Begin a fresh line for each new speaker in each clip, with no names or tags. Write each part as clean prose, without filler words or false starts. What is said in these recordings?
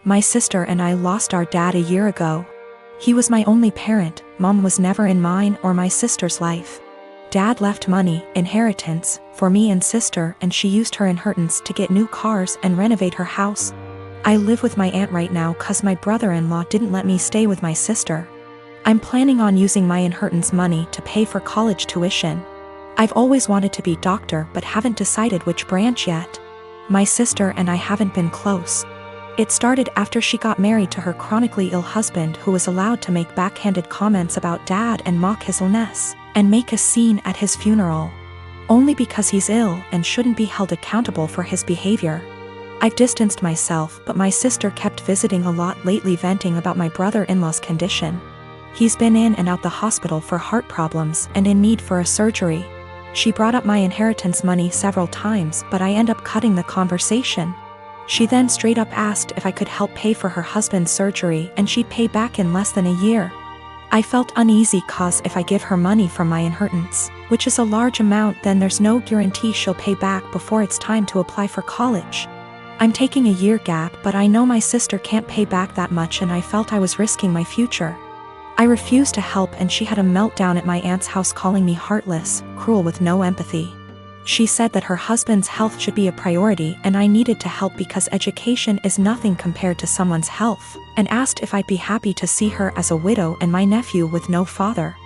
My sister and I lost our dad a year ago. He was my only parent. Mom was never in mine or my sister's life. Dad left money, inheritance, for me and sister, and she used her inheritance to get new cars and renovate her house. I live with my aunt right now cause my brother-in-law didn't let me stay with my sister. I'm planning on using my inheritance money to pay for college tuition. I've always wanted to be doctor but haven't decided which branch yet. My sister and I haven't been close. It started after she got married to her chronically ill husband, who was allowed to make backhanded comments about dad and mock his illness, and make a scene at his funeral. Only because he's ill and shouldn't be held accountable for his behavior. I've distanced myself, but my sister kept visiting a lot lately, venting about my brother-in-law's condition. He's been in and out the hospital for heart problems and in need for a surgery. She brought up my inheritance money several times, but I end up cutting the conversation. She then straight up asked if I could help pay for her husband's surgery and she'd pay back in less than a year. I felt uneasy cause if I give her money from my inheritance, which is a large amount, then there's no guarantee she'll pay back before it's time to apply for college. I'm taking a year gap, but I know my sister can't pay back that much and I felt I was risking my future. I refused to help and she had a meltdown at my aunt's house, calling me heartless, cruel with no empathy. She said that her husband's health should be a priority and I needed to help because education is nothing compared to someone's health, and asked if I'd be happy to see her as a widow and my nephew with no father.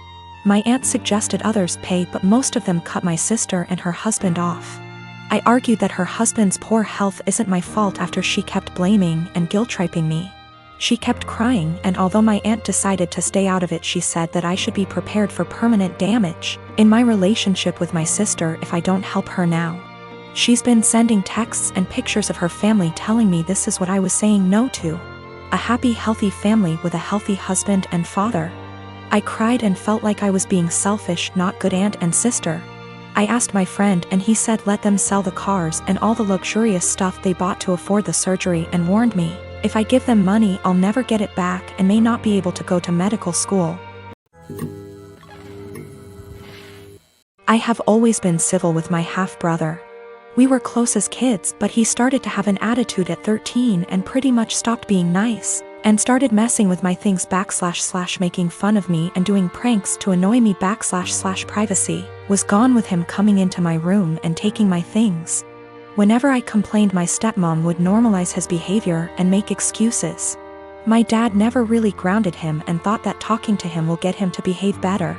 My aunt suggested others pay, but most of them cut my sister and her husband off. I argued that her husband's poor health isn't my fault after she kept blaming and guilt-tripping me. She kept crying, and although my aunt decided to stay out of it, she said that I should be prepared for permanent damage in my relationship with my sister if I don't help her now. She's been sending texts and pictures of her family telling me this is what I was saying no to. A happy, healthy family with a healthy husband and father. I cried and felt like I was being selfish, not good aunt and sister. I asked my friend and he said let them sell the cars and all the luxurious stuff they bought to afford the surgery, and warned me, if I give them money I'll never get it back and may not be able to go to medical school. I have always been civil with my half-brother. We were close as kids, but he started to have an attitude at 13 and pretty much stopped being nice, and started messing with my things / making fun of me and doing pranks to annoy me / privacy was gone with him coming into my room and taking my things. Whenever I complained, my stepmom would normalize his behavior and make excuses. My dad never really grounded him and thought that talking to him will get him to behave better.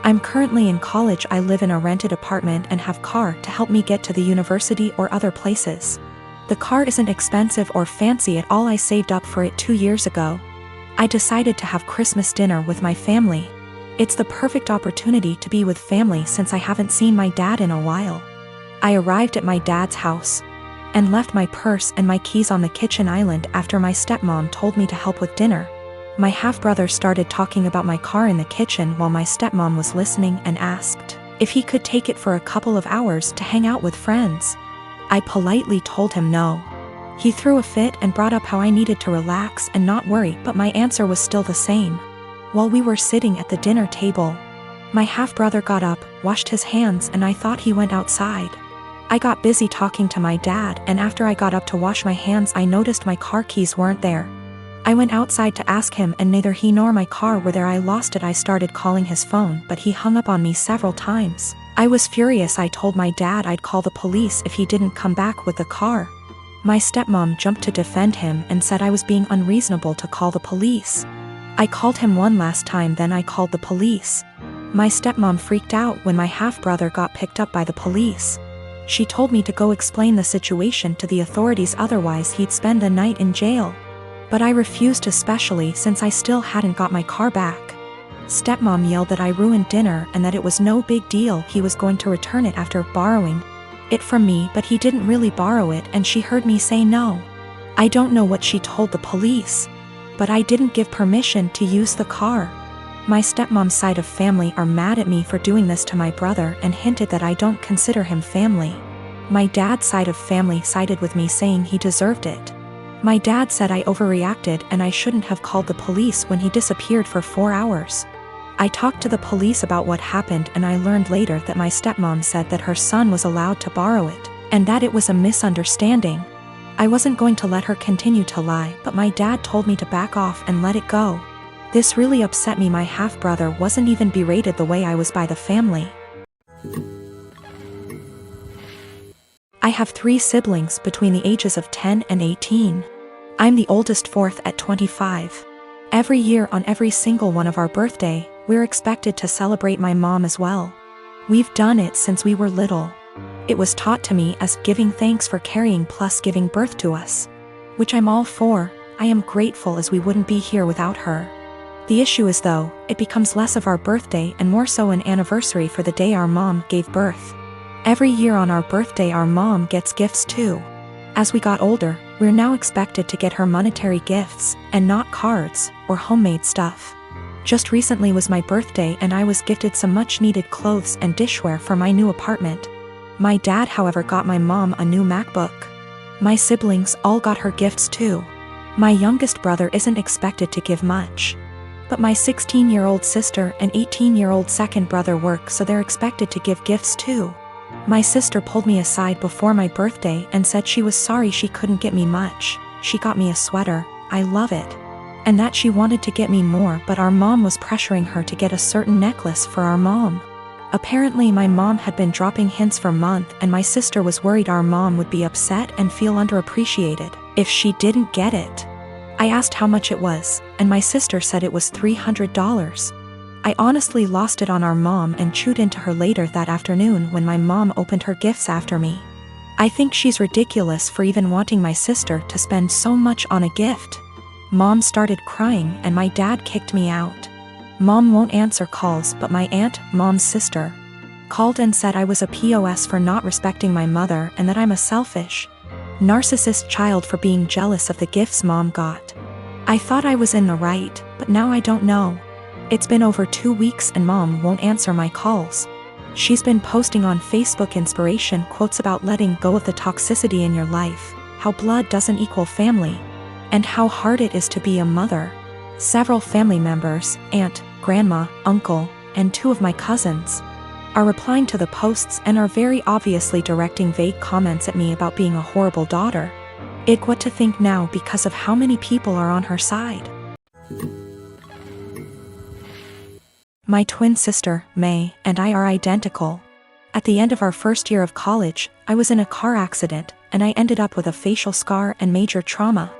I'm currently in college. I live in a rented apartment and have car to help me get to the university or other places. The car isn't expensive or fancy at all. I saved up for it 2 years ago. I decided to have Christmas dinner with my family. It's the perfect opportunity to be with family since I haven't seen my dad in a while. I arrived at my dad's house and left my purse and my keys on the kitchen island after my stepmom told me to help with dinner. My half-brother started talking about my car in the kitchen while my stepmom was listening and asked if he could take it for a couple of hours to hang out with friends. I politely told him no. He threw a fit and brought up how I needed to relax and not worry, but my answer was still the same. While we were sitting at the dinner table, my half-brother got up, washed his hands, and I thought he went outside. I got busy talking to my dad, and after I got up to wash my hands I noticed my car keys weren't there. I went outside to ask him and neither he nor my car were there. I lost it. I started calling his phone, but he hung up on me several times. I was furious. I told my dad I'd call the police if he didn't come back with the car. My stepmom jumped to defend him and said I was being unreasonable to call the police. I called him one last time, then I called the police. My stepmom freaked out when my half-brother got picked up by the police. She told me to go explain the situation to the authorities, otherwise he'd spend the night in jail. But I refused, especially since I still hadn't got my car back. Stepmom yelled that I ruined dinner and that it was no big deal, he was going to return it after borrowing it from me, but he didn't really borrow it, and she heard me say no. I don't know what she told the police, but I didn't give permission to use the car. My stepmom's side of family are mad at me for doing this to my brother and hinted that I don't consider him family. My dad's side of family sided with me, saying he deserved it. My dad said I overreacted and I shouldn't have called the police when he disappeared for 4 hours. I talked to the police about what happened, and I learned later that my stepmom said that her son was allowed to borrow it, and that it was a misunderstanding. I wasn't going to let her continue to lie, but my dad told me to back off and let it go. This really upset me. My half-brother wasn't even berated the way I was by the family. I have 3 siblings between the ages of 10 and 18. I'm the oldest, fourth at 25. Every year on every single one of our birthday, we're expected to celebrate my mom as well. We've done it since we were little. It was taught to me as giving thanks for carrying plus giving birth to us. Which I'm all for. I am grateful as we wouldn't be here without her. The issue is though, it becomes less of our birthday and more so an anniversary for the day our mom gave birth. Every year on our birthday our mom gets gifts too. As we got older, we're now expected to get her monetary gifts, and not cards, or homemade stuff. Just recently was my birthday and I was gifted some much needed clothes and dishware for my new apartment. My dad however got my mom a new MacBook. My siblings all got her gifts too. My youngest brother isn't expected to give much. But my 16-year-old sister and 18-year-old second brother work, so they're expected to give gifts too. My sister pulled me aside before my birthday and said she was sorry she couldn't get me much. She got me a sweater, I love it. And that she wanted to get me more, but our mom was pressuring her to get a certain necklace for our mom. Apparently my mom had been dropping hints for months and my sister was worried our mom would be upset and feel underappreciated if she didn't get it. I asked how much it was, and my sister said it was $300. I honestly lost it on our mom and chewed into her later that afternoon when my mom opened her gifts after me. I think she's ridiculous for even wanting my sister to spend so much on a gift. Mom started crying and my dad kicked me out. Mom won't answer calls, but my aunt, mom's sister, called and said I was a POS for not respecting my mother and that I'm a selfish, narcissist child for being jealous of the gifts mom got. I thought I was in the right, but now I don't know. It's been over 2 weeks and mom won't answer my calls. She's been posting on Facebook inspiration quotes about letting go of the toxicity in your life, how blood doesn't equal family, and how hard it is to be a mother. Several family members, aunt, grandma, uncle, and 2 of my cousins, are replying to the posts and are very obviously directing vague comments at me about being a horrible daughter. What to think now because of how many people are on her side. My twin sister, May, and I are identical. At the end of our first year of college, I was in a car accident, and I ended up with a facial scar and major trauma.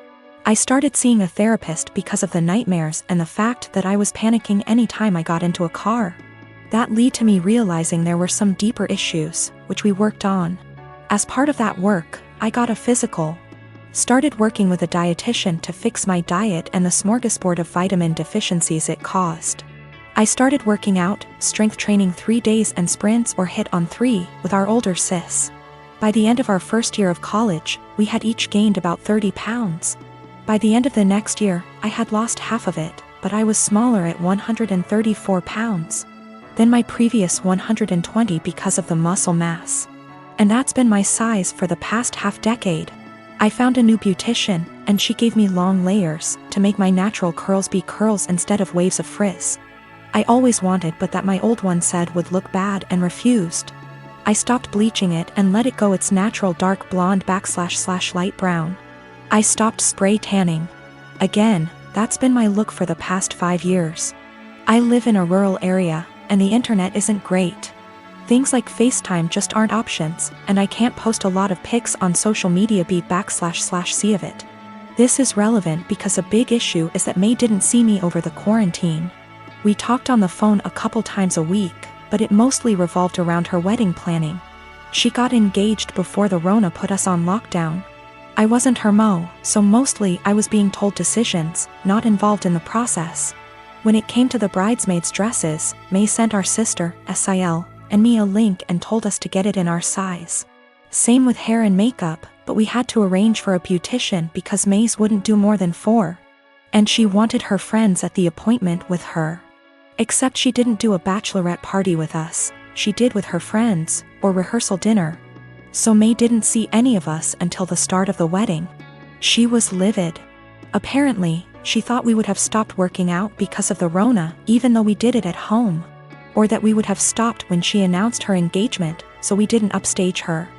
I started seeing a therapist because of the nightmares and the fact that I was panicking anytime I got into a car. That led to me realizing there were some deeper issues, which we worked on. As part of that work, I got a physical. Started working with a dietitian to fix my diet and the smorgasbord of vitamin deficiencies it caused. I started working out, strength training 3 days and sprints or hit on 3 with our older sis. By the end of our first year of college, we had each gained about 30 pounds. By the end of the next year, I had lost half of it, but I was smaller at 134 pounds than my previous 120 because of the muscle mass. And that's been my size for the past half decade. I found a new beautician, and she gave me long layers to make my natural curls be curls instead of waves of frizz. I always wanted but that my old one said would look bad and refused. I stopped bleaching it and let it go its natural dark blonde / light brown. I stopped spray tanning. Again, that's been my look for the past 5 years. I live in a rural area, and the internet isn't great. Things like FaceTime just aren't options, and I can't post a lot of pics on social media / see of it. This is relevant because a big issue is that May didn't see me over the quarantine. We talked on the phone a couple times a week, but it mostly revolved around her wedding planning. She got engaged before the Rona put us on lockdown. I wasn't her mo, so mostly I was being told decisions, not involved in the process. When it came to the bridesmaids' dresses, May sent our sister, SIL, and me a link and told us to get it in our size. Same with hair and makeup, but we had to arrange for a beautician because May's wouldn't do more than 4. And she wanted her friends at the appointment with her. Except she didn't do a bachelorette party with us, she did with her friends, or rehearsal dinner. So May didn't see any of us until the start of the wedding. She was livid. Apparently, she thought we would have stopped working out because of the Rona, even though we did it at home. Or that we would have stopped when she announced her engagement, so we didn't upstage her.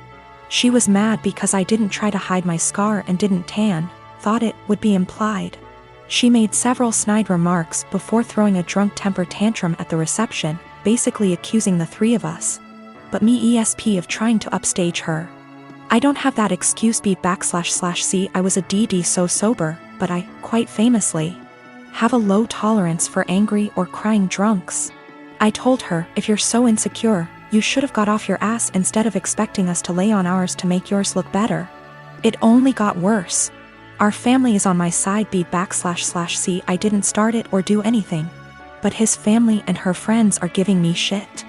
She was mad because I didn't try to hide my scar and didn't tan, thought it would be implied. She made several snide remarks before throwing a drunk temper tantrum at the reception, basically accusing the three of us. But me ESP of trying to upstage her. I don't have that excuse B//C I was a DD so sober, but I, quite famously, have a low tolerance for angry or crying drunks. I told her, if you're so insecure, you should have got off your ass instead of expecting us to lay on ours to make yours look better. It only got worse. Our family is on my side B//C I didn't start it or do anything. But his family and her friends are giving me shit.